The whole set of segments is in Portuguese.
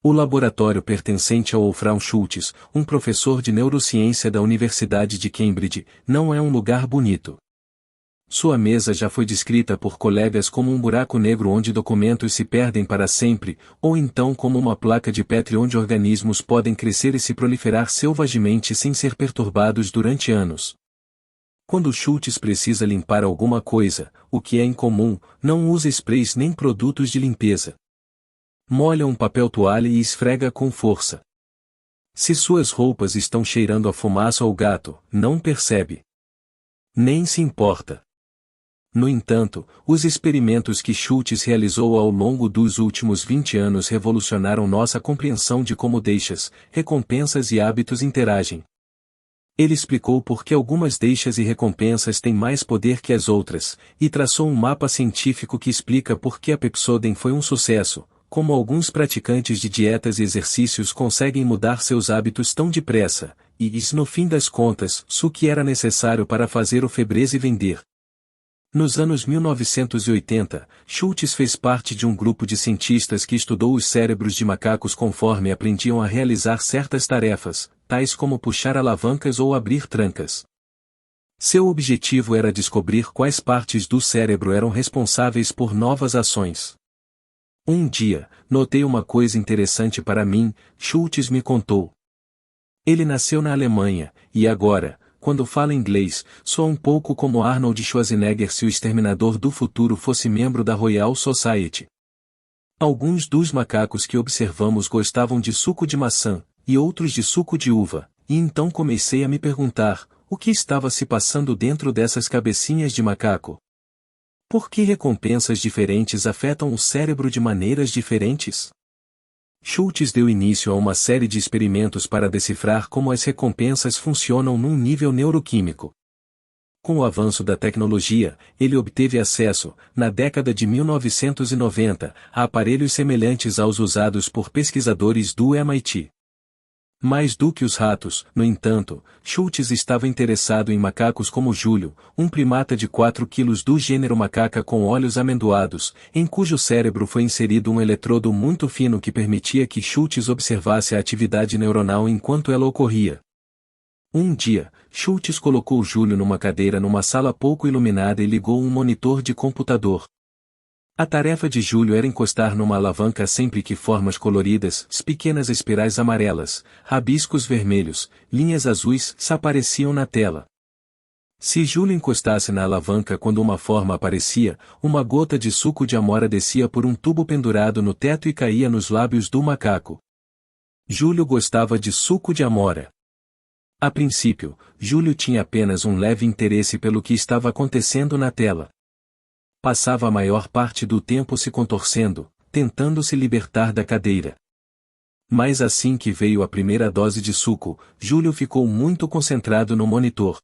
O laboratório pertencente ao Wolfram Schultz, um professor de neurociência da Universidade de Cambridge, não é um lugar bonito. Sua mesa já foi descrita por colegas como um buraco negro onde documentos se perdem para sempre, ou então como uma placa de Petri onde organismos podem crescer e se proliferar selvagemente sem ser perturbados durante anos. Quando Schultz precisa limpar alguma coisa, o que é incomum, não usa sprays nem produtos de limpeza. Molha um papel toalha e esfrega com força. Se suas roupas estão cheirando a fumaça ou gato, não percebe. Nem se importa. No entanto, os experimentos que Schultz realizou ao longo dos últimos 20 anos revolucionaram nossa compreensão de como deixas, recompensas e hábitos interagem. Ele explicou por que algumas deixas e recompensas têm mais poder que as outras, e traçou um mapa científico que explica por que a Pepsodent foi um sucesso, como alguns praticantes de dietas e exercícios conseguem mudar seus hábitos tão depressa, e isso no fim das contas, o que era necessário para fazer o Febreze vender. Nos anos 1980, Schultz fez parte de um grupo de cientistas que estudou os cérebros de macacos conforme aprendiam a realizar certas tarefas, tais como puxar alavancas ou abrir trancas. Seu objetivo era descobrir quais partes do cérebro eram responsáveis por novas ações. Um dia, notei uma coisa interessante para mim, Schultz me contou. Ele nasceu na Alemanha, e agora, quando fala inglês, soa um pouco como Arnold Schwarzenegger se o Exterminador do Futuro fosse membro da Royal Society. Alguns dos macacos que observamos gostavam de suco de maçã, e outros de suco de uva, e então comecei a me perguntar, o que estava se passando dentro dessas cabecinhas de macaco? Por que recompensas diferentes afetam o cérebro de maneiras diferentes? Schultz deu início a uma série de experimentos para decifrar como as recompensas funcionam num nível neuroquímico. Com o avanço da tecnologia, ele obteve acesso, na década de 1990, a aparelhos semelhantes aos usados por pesquisadores do MIT. Mais do que os ratos, no entanto, Schultz estava interessado em macacos como Júlio, um primata de 4 quilos do gênero macaca com olhos amendoados, em cujo cérebro foi inserido um eletrodo muito fino que permitia que Schultz observasse a atividade neuronal enquanto ela ocorria. Um dia, Schultz colocou Júlio numa cadeira numa sala pouco iluminada e ligou um monitor de computador. A tarefa de Júlio era encostar numa alavanca sempre que formas coloridas, pequenas espirais amarelas, rabiscos vermelhos, linhas azuis apareciam na tela. Se Júlio encostasse na alavanca quando uma forma aparecia, uma gota de suco de amora descia por um tubo pendurado no teto e caía nos lábios do macaco. Júlio gostava de suco de amora. A princípio, Júlio tinha apenas um leve interesse pelo que estava acontecendo na tela. Passava a maior parte do tempo se contorcendo, tentando se libertar da cadeira. Mas assim que veio a primeira dose de suco, Júlio ficou muito concentrado no monitor.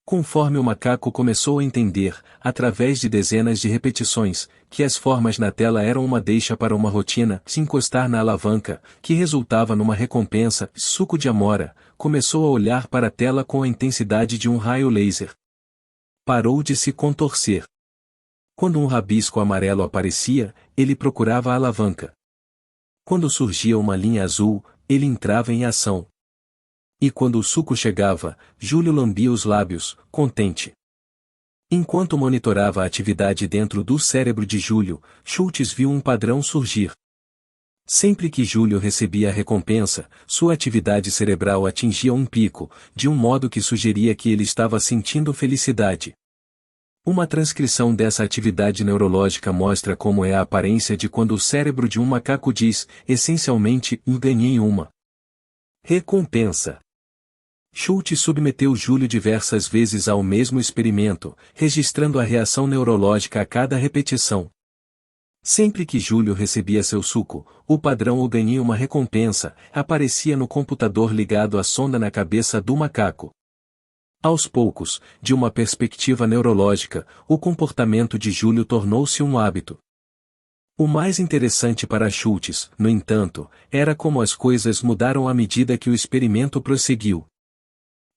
Conforme o macaco começou a entender, através de dezenas de repetições, que as formas na tela eram uma deixa para uma rotina, se encostar na alavanca, que resultava numa recompensa, suco de amora, começou a olhar para a tela com a intensidade de um raio laser. Parou de se contorcer. Quando um rabisco amarelo aparecia, ele procurava a alavanca. Quando surgia uma linha azul, ele entrava em ação. E quando o suco chegava, Júlio lambia os lábios, contente. Enquanto monitorava a atividade dentro do cérebro de Júlio, Schultz viu um padrão surgir. Sempre que Júlio recebia a recompensa, sua atividade cerebral atingia um pico, de um modo que sugeria que ele estava sentindo felicidade. Uma transcrição dessa atividade neurológica mostra como é a aparência de quando o cérebro de um macaco diz, essencialmente, ganhei uma recompensa. Schultz submeteu Júlio diversas vezes ao mesmo experimento, registrando a reação neurológica a cada repetição. Sempre que Júlio recebia seu suco, o padrão "eu ganhei uma recompensa" aparecia no computador ligado à sonda na cabeça do macaco. Aos poucos, de uma perspectiva neurológica, o comportamento de Júlio tornou-se um hábito. O mais interessante para Schultz, no entanto, era como as coisas mudaram à medida que o experimento prosseguiu.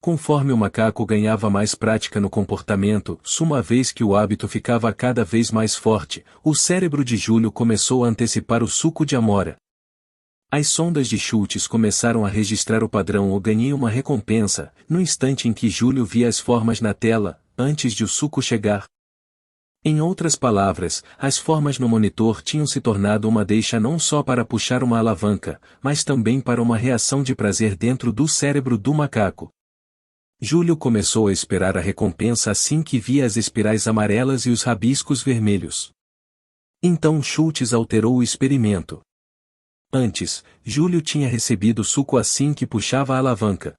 Conforme o macaco ganhava mais prática no comportamento, uma vez que o hábito ficava cada vez mais forte, o cérebro de Júlio começou a antecipar o suco de amora. As sondas de Schultz começaram a registrar o padrão ou ganhei uma recompensa, no instante em que Júlio via as formas na tela, antes de o suco chegar. Em outras palavras, as formas no monitor tinham se tornado uma deixa não só para puxar uma alavanca, mas também para uma reação de prazer dentro do cérebro do macaco. Júlio começou a esperar a recompensa assim que via as espirais amarelas e os rabiscos vermelhos. Então Schultz alterou o experimento. Antes, Júlio tinha recebido suco assim que puxava a alavanca.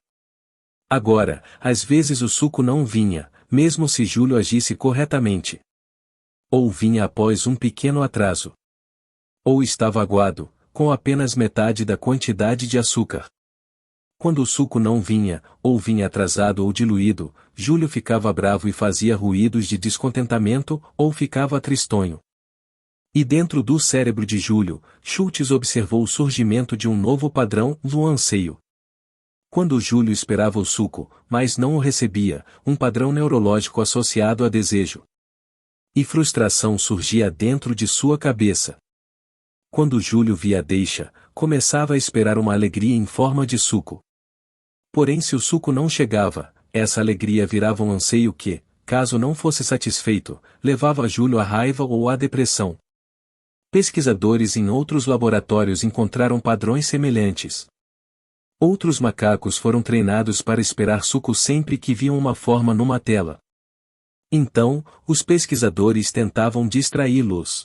Agora, às vezes o suco não vinha, mesmo se Júlio agisse corretamente. Ou vinha após um pequeno atraso. Ou estava aguado, com apenas metade da quantidade de açúcar. Quando o suco não vinha, ou vinha atrasado ou diluído, Júlio ficava bravo e fazia ruídos de descontentamento, ou ficava tristonho. E dentro do cérebro de Júlio, Schultz observou o surgimento de um novo padrão do anseio. Quando Júlio esperava o suco, mas não o recebia, um padrão neurológico associado a desejo e frustração surgia dentro de sua cabeça. Quando Júlio via a deixa, começava a esperar uma alegria em forma de suco. Porém, se o suco não chegava, essa alegria virava um anseio que, caso não fosse satisfeito, levava Júlio à raiva ou à depressão. Pesquisadores em outros laboratórios encontraram padrões semelhantes. Outros macacos foram treinados para esperar suco sempre que viam uma forma numa tela. Então, os pesquisadores tentavam distraí-los.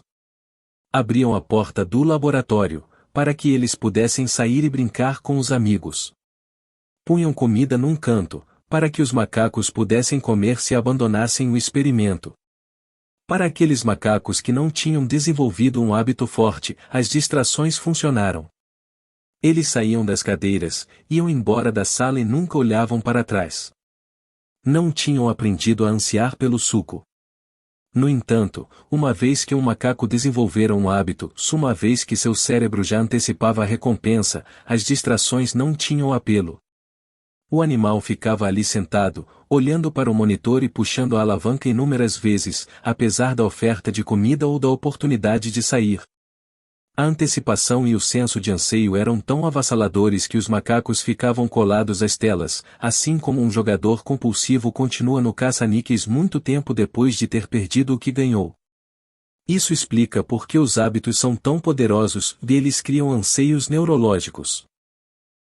Abriam a porta do laboratório, para que eles pudessem sair e brincar com os amigos. Punham comida num canto, para que os macacos pudessem comer se abandonassem o experimento. Para aqueles macacos que não tinham desenvolvido um hábito forte, as distrações funcionaram. Eles saíam das cadeiras, iam embora da sala e nunca olhavam para trás. Não tinham aprendido a ansiar pelo suco. No entanto, uma vez que um macaco desenvolvera um hábito, uma vez que seu cérebro já antecipava a recompensa, as distrações não tinham apelo. O animal ficava ali sentado, olhando para o monitor e puxando a alavanca inúmeras vezes, apesar da oferta de comida ou da oportunidade de sair. A antecipação e o senso de anseio eram tão avassaladores que os macacos ficavam colados às telas, assim como um jogador compulsivo continua no caça-níqueis muito tempo depois de ter perdido o que ganhou. Isso explica por que os hábitos são tão poderosos e eles criam anseios neurológicos.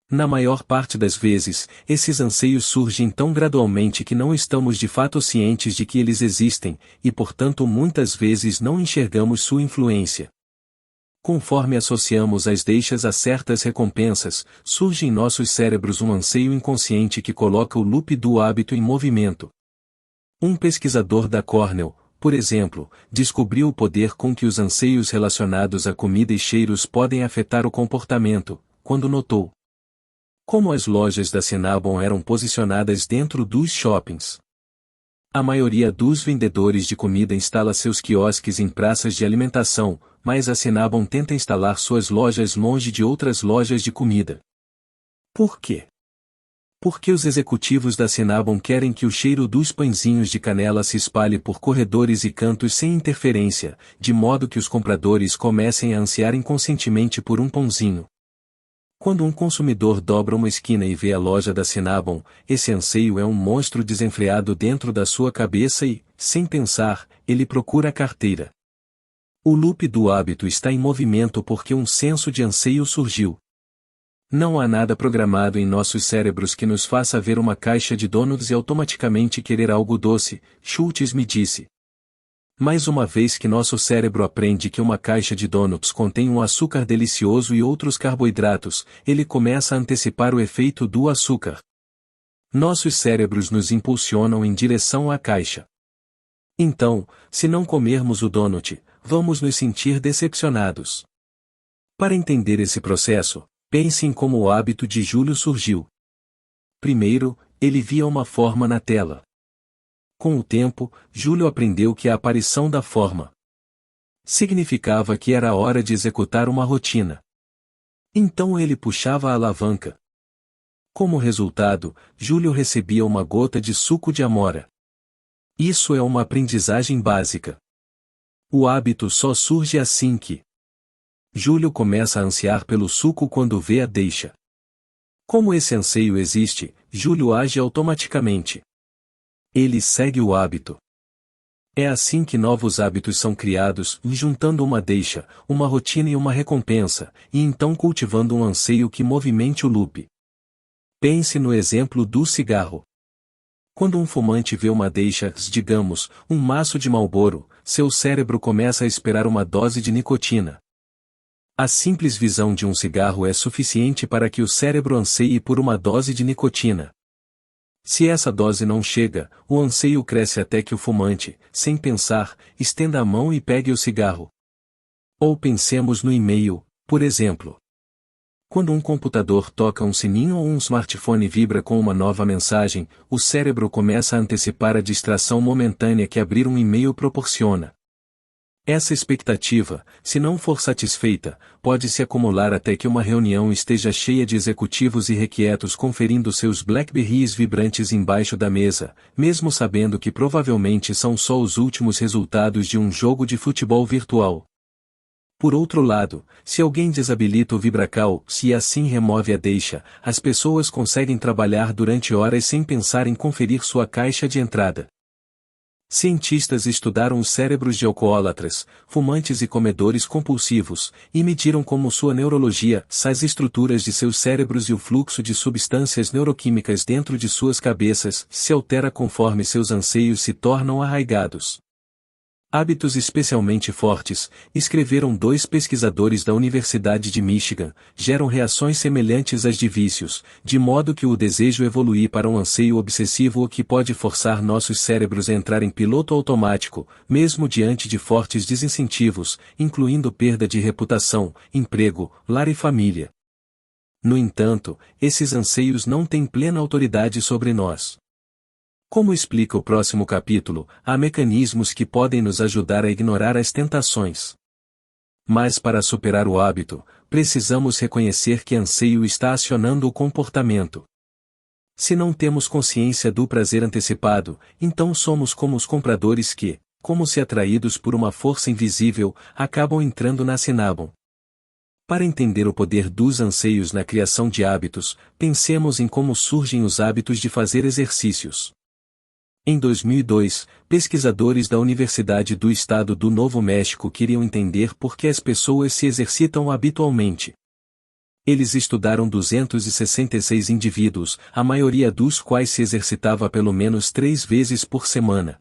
Na maior parte das vezes, esses anseios surgem tão gradualmente que não estamos de fato cientes de que eles existem, e portanto muitas vezes não enxergamos sua influência. Conforme associamos as deixas a certas recompensas, surge em nossos cérebros um anseio inconsciente que coloca o loop do hábito em movimento. Um pesquisador da Cornell, por exemplo, descobriu o poder com que os anseios relacionados a comida e cheiros podem afetar o comportamento, quando notou como as lojas da Cinnabon eram posicionadas dentro dos shoppings. A maioria dos vendedores de comida instala seus quiosques em praças de alimentação, mas a Cinnabon tenta instalar suas lojas longe de outras lojas de comida. Por quê? Porque os executivos da Cinnabon querem que o cheiro dos pãezinhos de canela se espalhe por corredores e cantos sem interferência, de modo que os compradores comecem a ansiar inconscientemente por um pãozinho. Quando um consumidor dobra uma esquina e vê a loja da Cinnabon, esse anseio é um monstro desenfreado dentro da sua cabeça e, sem pensar, ele procura a carteira. O loop do hábito está em movimento porque um senso de anseio surgiu. Não há nada programado em nossos cérebros que nos faça ver uma caixa de donuts e automaticamente querer algo doce, Schultz me disse. Mais uma vez que nosso cérebro aprende que uma caixa de donuts contém um açúcar delicioso e outros carboidratos, ele começa a antecipar o efeito do açúcar. Nossos cérebros nos impulsionam em direção à caixa. Então, se não comermos o donut, vamos nos sentir decepcionados. Para entender esse processo, pense em como o hábito de Júlio surgiu. Primeiro, ele via uma forma na tela. Com o tempo, Júlio aprendeu que a aparição da forma significava que era hora de executar uma rotina. Então ele puxava a alavanca. Como resultado, Júlio recebia uma gota de suco de amora. Isso é uma aprendizagem básica. O hábito só surge assim que Júlio começa a ansiar pelo suco quando vê a deixa. Como esse anseio existe, Júlio age automaticamente. Ele segue o hábito. É assim que novos hábitos são criados, juntando uma deixa, uma rotina e uma recompensa, e então cultivando um anseio que movimente o loop. Pense no exemplo do cigarro. Quando um fumante vê uma deixa, digamos, um maço de Marlboro, seu cérebro começa a esperar uma dose de nicotina. A simples visão de um cigarro é suficiente para que o cérebro anseie por uma dose de nicotina. Se essa dose não chega, o anseio cresce até que o fumante, sem pensar, estenda a mão e pegue o cigarro. Ou pensemos no e-mail, por exemplo. Quando um computador toca um sininho ou um smartphone vibra com uma nova mensagem, o cérebro começa a antecipar a distração momentânea que abrir um e-mail proporciona. Essa expectativa, se não for satisfeita, pode se acumular até que uma reunião esteja cheia de executivos irrequietos conferindo seus Blackberries vibrantes embaixo da mesa, mesmo sabendo que provavelmente são só os últimos resultados de um jogo de futebol virtual. Por outro lado, se alguém desabilita o VibraCal, e assim remove a deixa, as pessoas conseguem trabalhar durante horas sem pensar em conferir sua caixa de entrada. Cientistas estudaram os cérebros de alcoólatras, fumantes e comedores compulsivos, e mediram como sua neurologia, as estruturas de seus cérebros e o fluxo de substâncias neuroquímicas dentro de suas cabeças se altera conforme seus anseios se tornam arraigados. Hábitos especialmente fortes, escreveram dois pesquisadores da Universidade de Michigan, geram reações semelhantes às de vícios, de modo que o desejo evolui para um anseio obsessivo o que pode forçar nossos cérebros a entrar em piloto automático, mesmo diante de fortes desincentivos, incluindo perda de reputação, emprego, lar e família. No entanto, esses anseios não têm plena autoridade sobre nós. Como explica o próximo capítulo, há mecanismos que podem nos ajudar a ignorar as tentações. Mas para superar o hábito, precisamos reconhecer que anseio está acionando o comportamento. Se não temos consciência do prazer antecipado, então somos como os compradores que, como se atraídos por uma força invisível, acabam entrando na Cinnabon. Para entender o poder dos anseios na criação de hábitos, pensemos em como surgem os hábitos de fazer exercícios. Em 2002, pesquisadores da Universidade do Estado do Novo México queriam entender por que as pessoas se exercitam habitualmente. Eles estudaram 266 indivíduos, a maioria dos quais se exercitava pelo menos 3 vezes por semana.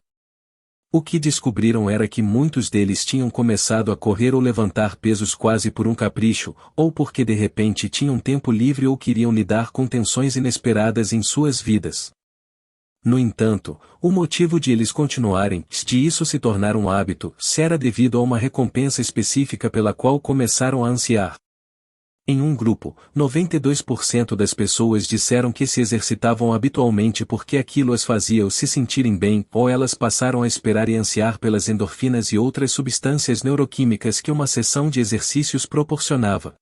O que descobriram era que muitos deles tinham começado a correr ou levantar pesos quase por um capricho, ou porque de repente tinham tempo livre ou queriam lidar com tensões inesperadas em suas vidas. No entanto, o motivo de eles continuarem, de isso se tornar um hábito, era devido a uma recompensa específica pela qual começaram a ansiar. Em um grupo, 92% das pessoas disseram que se exercitavam habitualmente porque aquilo as fazia se sentirem bem, ou elas passaram a esperar e ansiar pelas endorfinas e outras substâncias neuroquímicas que uma sessão de exercícios proporcionava.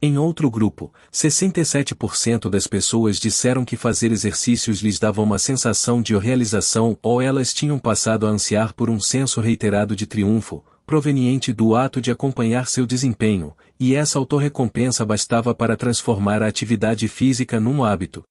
Em outro grupo, 67% das pessoas disseram que fazer exercícios lhes dava uma sensação de realização ou elas tinham passado a ansiar por um senso reiterado de triunfo, proveniente do ato de acompanhar seu desempenho, e essa autorrecompensa bastava para transformar a atividade física num hábito.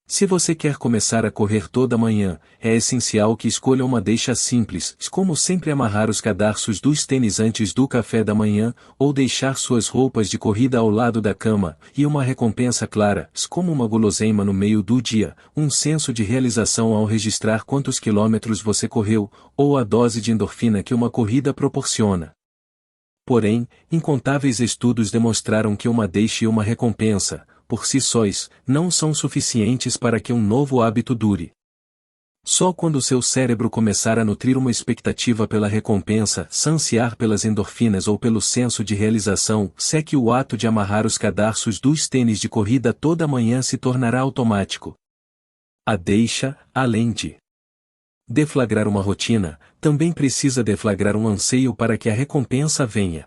Se você quer começar a correr toda manhã, é essencial que escolha uma deixa simples, como sempre amarrar os cadarços dos tênis antes do café da manhã, ou deixar suas roupas de corrida ao lado da cama, e uma recompensa clara, como uma guloseima no meio do dia, um senso de realização ao registrar quantos quilômetros você correu, ou a dose de endorfina que uma corrida proporciona. Porém, incontáveis estudos demonstraram que uma deixa e uma recompensa, por si sós, não são suficientes para que um novo hábito dure. Só quando seu cérebro começar a nutrir uma expectativa pela recompensa, ansiar pelas endorfinas ou pelo senso de realização, é que o ato de amarrar os cadarços dos tênis de corrida toda manhã se tornará automático. A deixa, além de deflagrar uma rotina, também precisa deflagrar um anseio para que a recompensa venha.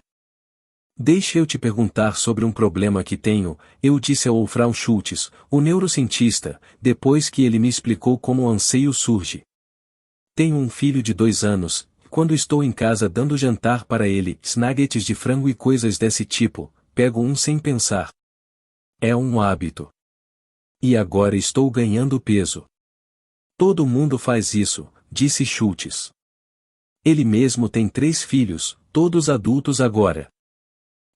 Deixa eu te perguntar sobre um problema que tenho, eu disse ao Wolfram Schultz, o neurocientista, depois que ele me explicou como o anseio surge. Tenho um filho de 2 anos, quando estou em casa dando jantar para ele, nuggets de frango e coisas desse tipo, pego um sem pensar. É um hábito. E agora estou ganhando peso. Todo mundo faz isso, disse Schultz. Ele mesmo tem 3 filhos, todos adultos agora.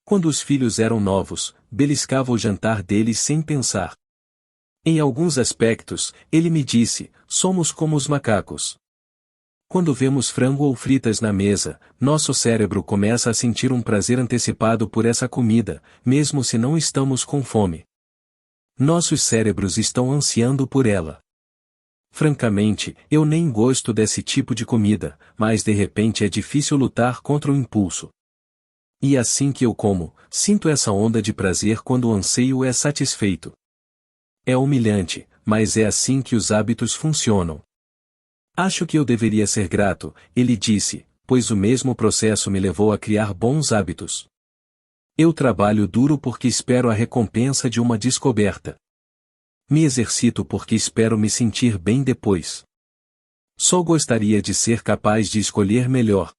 Quando os filhos eram novos, beliscava o jantar deles sem pensar. Em alguns aspectos, ele me disse, somos como os macacos. Quando vemos frango ou fritas na mesa, nosso cérebro começa a sentir um prazer antecipado por essa comida, mesmo se não estamos com fome. Nossos cérebros estão ansiando por ela. Francamente, eu nem gosto desse tipo de comida, mas de repente é difícil lutar contra o impulso. E assim que eu como, sinto essa onda de prazer quando o anseio é satisfeito. É humilhante, mas é assim que os hábitos funcionam. Acho que eu deveria ser grato, ele disse, pois o mesmo processo me levou a criar bons hábitos. Eu trabalho duro porque espero a recompensa de uma descoberta. Me exercito porque espero me sentir bem depois. Só gostaria de ser capaz de escolher melhor.